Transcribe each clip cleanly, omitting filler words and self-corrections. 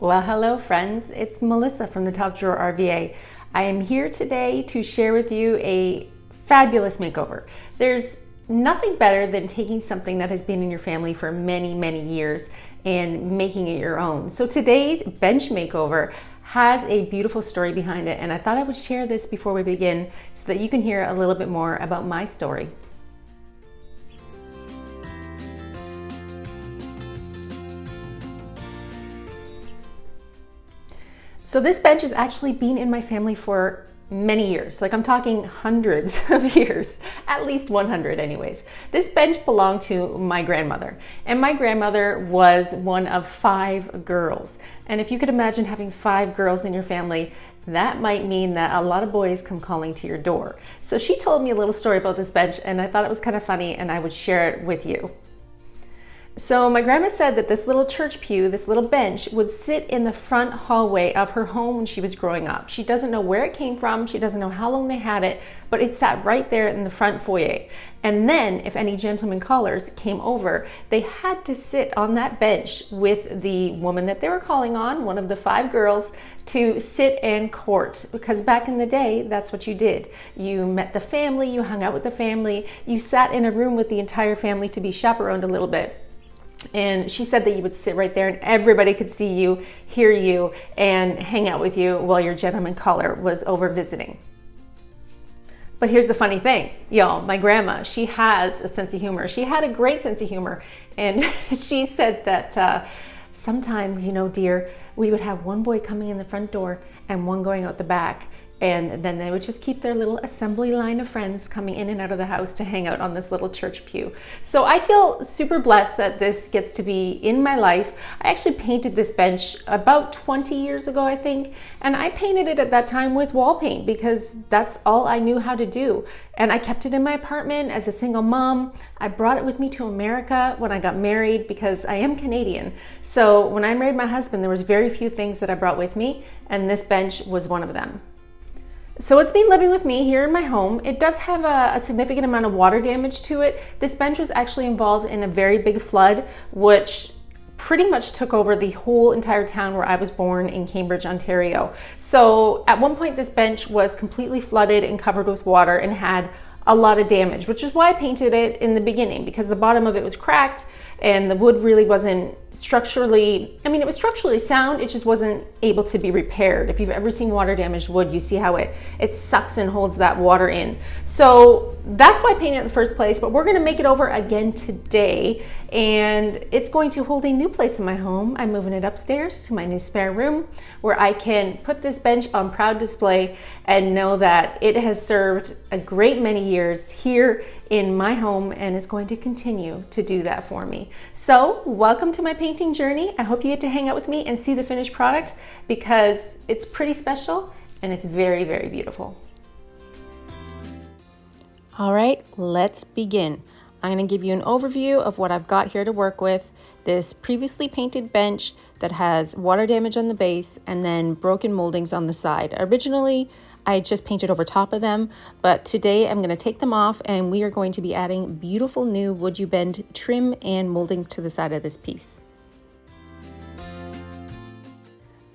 Well, hello friends, it's Melissa from the Top Drawer RVA. I am here today to share with you a fabulous makeover. There's nothing better than taking something that has been in your family for many, many years and making it your own. So today's bench makeover has a beautiful story behind it, and I thought I would share this before we begin so that you can hear a little bit more about my story. So this bench has actually been in my family for many years. Like I'm talking hundreds of years, at least 100 anyways. This bench belonged to my grandmother, and my grandmother was one of 5 girls. And if you could imagine having 5 girls in your family, that might mean that a lot of boys come calling to your door. So she told me a little story about this bench, and I thought it was kind of funny and I would share it with you. So my grandma said that this little church pew, this little bench, would sit in the front hallway of her home when she was growing up. She doesn't know where it came from, she doesn't know how long they had it, but it sat right there in the front foyer. And then if any gentlemen callers came over, they had to sit on that bench with the woman that they were calling on, one of the 5 girls, to sit and court. Because back in the day, that's what you did. You met the family, you hung out with the family, you sat in a room with the entire family to be chaperoned a little bit. And she said that you would sit right there and everybody could see you, hear you, and hang out with you while your gentleman caller was over visiting. But here's the funny thing, y'all, my grandma, she has a sense of humor. She had a great sense of humor. And she said that sometimes, dear, we would have one boy coming in the front door and one going out the back. And then they would just keep their little assembly line of friends coming in and out of the house to hang out on this little church pew. So I feel super blessed that this gets to be in my life. I actually painted this bench about 20 years ago, I think. And I painted it at that time with wall paint because that's all I knew how to do. And I kept it in my apartment as a single mom. I brought it with me to America when I got married because I am Canadian. So when I married my husband, there was very few things that I brought with me, and this bench was one of them. So it's been living with me here in my home. It does have a significant amount of water damage to it. This bench was actually involved in a very big flood, which pretty much took over the whole entire town where I was born in Cambridge, Ontario. So at one point this bench was completely flooded and covered with water and had a lot of damage, which is why I painted it in the beginning, because the bottom of it was cracked and the wood really wasn't structurally, it was structurally sound, it just wasn't able to be repaired. If you've ever seen water damaged wood, you see how it sucks and holds that water in. So that's why I painted it in the first place, but we're gonna make it over again today, and it's going to hold a new place in my home. I'm moving it upstairs to my new spare room where I can put this bench on proud display and know that it has served a great many years here in my home and is going to continue to do that for me. So welcome to my painting journey. I hope you get to hang out with me and see the finished product because it's pretty special and it's very, very beautiful. All right, let's begin. I'm going to give you an overview of what I've got here to work with. This previously painted bench that has water damage on the base and then broken moldings on the side. Originally, I just painted over top of them, but today I'm going to take them off and we are going to be adding beautiful new Woodubend trim and moldings to the side of this piece.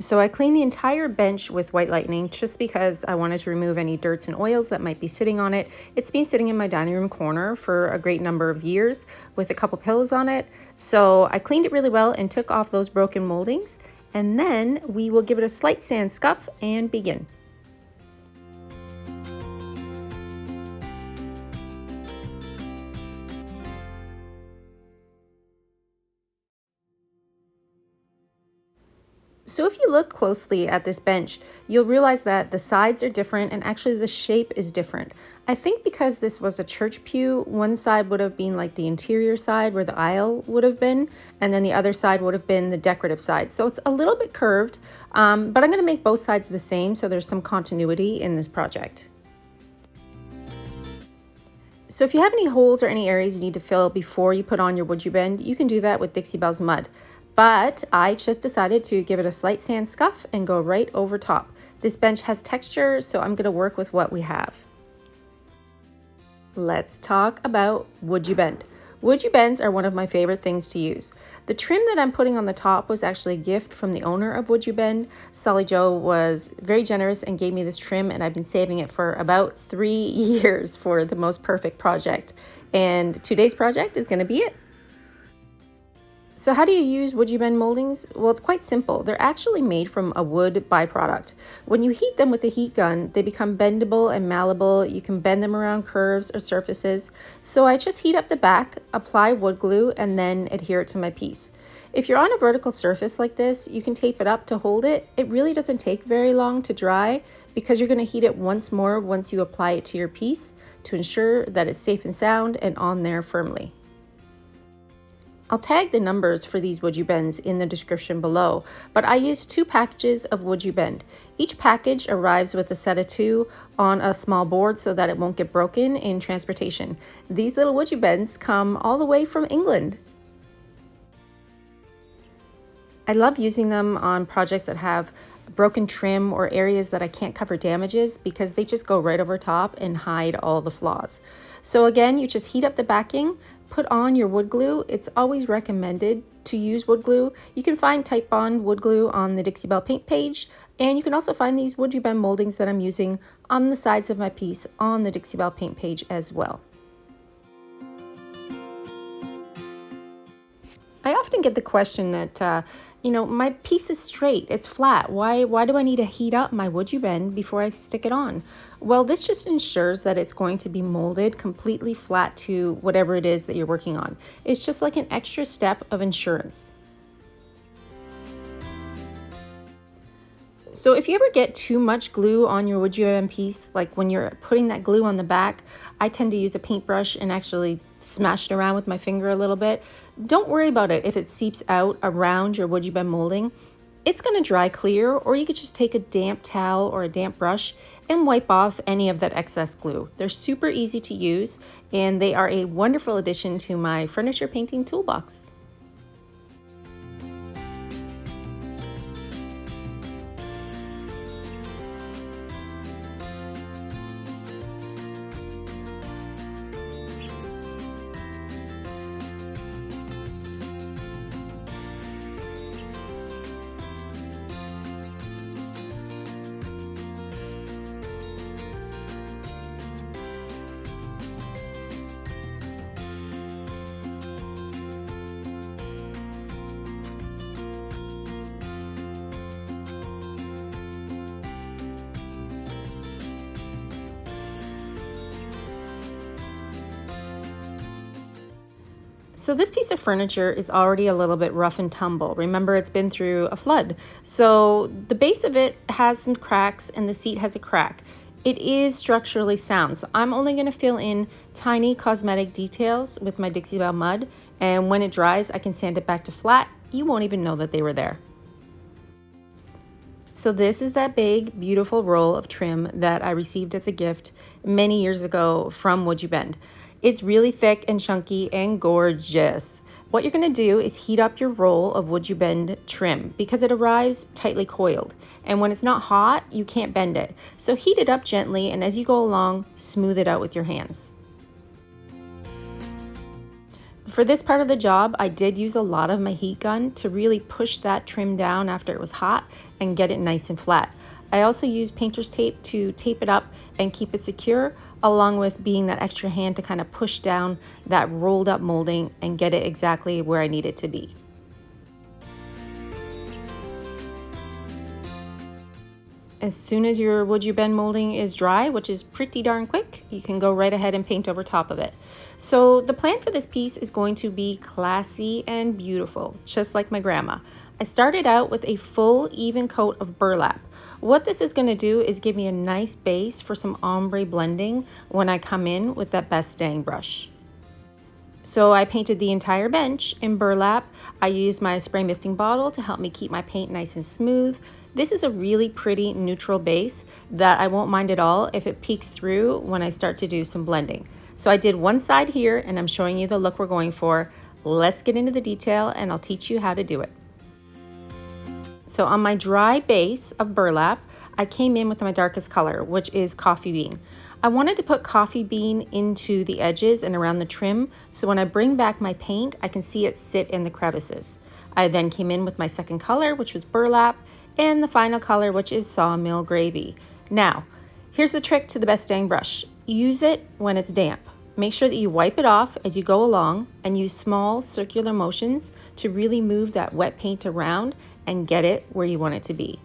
So I cleaned the entire bench with white lightning just because I wanted to remove any dirts and oils that might be sitting on it. It's been sitting in my dining room corner for a great number of years with a couple pillows on it. So I cleaned it really well and took off those broken moldings. And then we will give it a slight sand scuff and begin. So if you look closely at this bench, you'll realize that the sides are different and actually the shape is different. I think because this was a church pew, one side would have been like the interior side where the aisle would have been, and then the other side would have been the decorative side. So it's a little bit curved, but I'm going to make both sides the same so there's some continuity in this project. So if you have any holes or any areas you need to fill before you put on your Woodubend, you can do that with Dixie Belle's mud. But I just decided to give it a slight sand scuff and go right over top. This bench has texture, so I'm going to work with what we have. Let's talk about Woodubend. Woodubends are one of my favorite things to use. The trim that I'm putting on the top was actually a gift from the owner of Woodubend. Solly Joe was very generous and gave me this trim, and I've been saving it for about 3 years for the most perfect project. And today's project is going to be it. So how do you use Woodubend moldings? Well, it's quite simple. They're actually made from a wood byproduct. When you heat them with a heat gun, they become bendable and malleable. You can bend them around curves or surfaces. So I just heat up the back, apply wood glue, and then adhere it to my piece. If you're on a vertical surface like this, you can tape it up to hold it. It really doesn't take very long to dry because you're going to heat it once more once you apply it to your piece to ensure that it's safe and sound and on there firmly. I'll tag the numbers for these Woodubends in the description below, but I used 2 packages of Woodubend. Each package arrives with a set of 2 on a small board so that it won't get broken in transportation. These little Woodubends come all the way from England. I love using them on projects that have broken trim or areas that I can't cover damages because they just go right over top and hide all the flaws. So again, you just heat up the backing, put on your wood glue. It's always recommended to use wood glue. You can find Type Bond wood glue on the Dixie Belle Paint page, and you can also find these Woodubend moldings that I'm using on the sides of my piece on the Dixie Belle Paint page as well. I often get the question that, my piece is straight, it's flat. Why do I need to heat up my Woodubend before I stick it on? Well, this just ensures that it's going to be molded completely flat to whatever it is that you're working on. It's just like an extra step of insurance. So if you ever get too much glue on your Woodubend piece, like when you're putting that glue on the back, I tend to use a paintbrush and actually smash it around with my finger a little bit. Don't worry about it if it seeps out around your Woodubend molding. It's going to dry clear, or you could just take a damp towel or a damp brush and wipe off any of that excess glue. They're super easy to use, and they are a wonderful addition to my furniture painting toolbox. So this piece of furniture is already a little bit rough and tumble. Remember, it's been through a flood. So the base of it has some cracks and the seat has a crack. It is structurally sound, so I'm only going to fill in tiny cosmetic details with my Dixie Belle mud, and when it dries, I can sand it back to flat. You won't even know that they were there. So this is that big, beautiful roll of trim that I received as a gift many years ago from Woodubend. It's really thick and chunky and gorgeous. What you're going to do is heat up your roll of Woodubend trim because it arrives tightly coiled. And when it's not hot, you can't bend it. So heat it up gently, and as you go along, smooth it out with your hands. For this part of the job, I did use a lot of my heat gun to really push that trim down after it was hot and get it nice and flat. I also used painter's tape to tape it up and keep it secure, along with being that extra hand to kind of push down that rolled up molding and get it exactly where I need it to be. As soon as your Woodubend molding is dry, which is pretty darn quick, you can go right ahead and paint over top of it. So the plan for this piece is going to be classy and beautiful, just like my grandma. I started out with a full even coat of burlap. What this is going to do is give me a nice base for some ombre blending when I come in with that best dang brush. So I painted the entire bench in burlap. I used my spray misting bottle to help me keep my paint nice and smooth. This is a really pretty neutral base that I won't mind at all if it peeks through when I start to do some blending. So I did one side here, and I'm showing you the look we're going for. Let's get into the detail and I'll teach you how to do it. So on my dry base of burlap, I came in with my darkest color, which is coffee bean. I wanted to put coffee bean into the edges and around the trim, so when I bring back my paint, I can see it sit in the crevices. I then came in with my second color, which was Burlap, and the final color, which is Sawmill Gravy. Now, here's the trick to the best dang brush. Use it when it's damp. Make sure that you wipe it off as you go along and use small circular motions to really move that wet paint around and get it where you want it to be.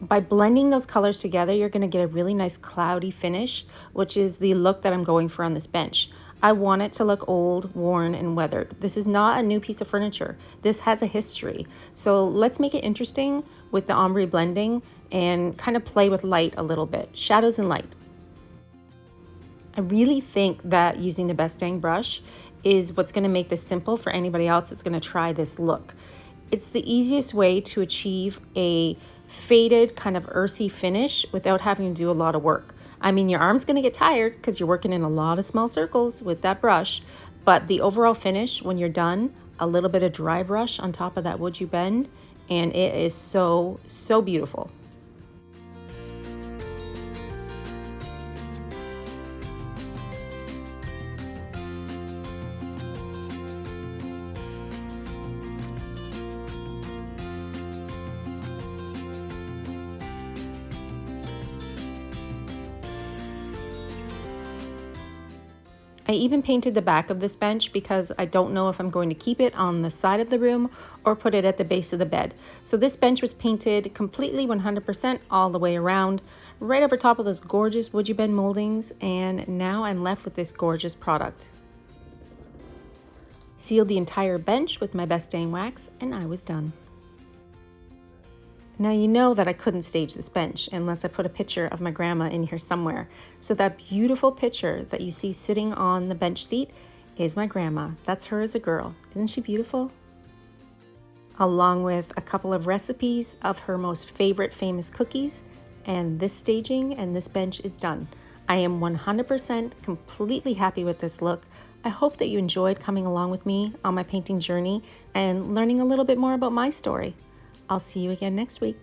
By blending those colors together, you're going to get a really nice cloudy finish, which is the look that I'm going for on this bench. I want it to look old, worn, and weathered. This is not a new piece of furniture. This has a history. So let's make it interesting with the ombre blending and kind of play with light a little bit, shadows and light. I really think that using the best dang brush is what's going to make this simple for anybody else that's going to try this look. It's the easiest way to achieve a faded kind of earthy finish without having to do a lot of work. I mean, your arm's going to get tired because you're working in a lot of small circles with that brush, but the overall finish when you're done, a little bit of dry brush on top of that Woodubend, and it is so, so beautiful. I even painted the back of this bench because I don't know if I'm going to keep it on the side of the room or put it at the base of the bed. So this bench was painted completely 100% all the way around, right over top of those gorgeous Woodubend moldings, and now I'm left with this gorgeous product. Sealed the entire bench with my best dang wax, and I was done. Now you know that I couldn't stage this bench unless I put a picture of my grandma in here somewhere. So that beautiful picture that you see sitting on the bench seat is my grandma. That's her as a girl. Isn't she beautiful? Along with a couple of recipes of her most favorite famous cookies, and this staging and this bench is done. I am 100% completely happy with this look. I hope that you enjoyed coming along with me on my painting journey and learning a little bit more about my story. I'll see you again next week.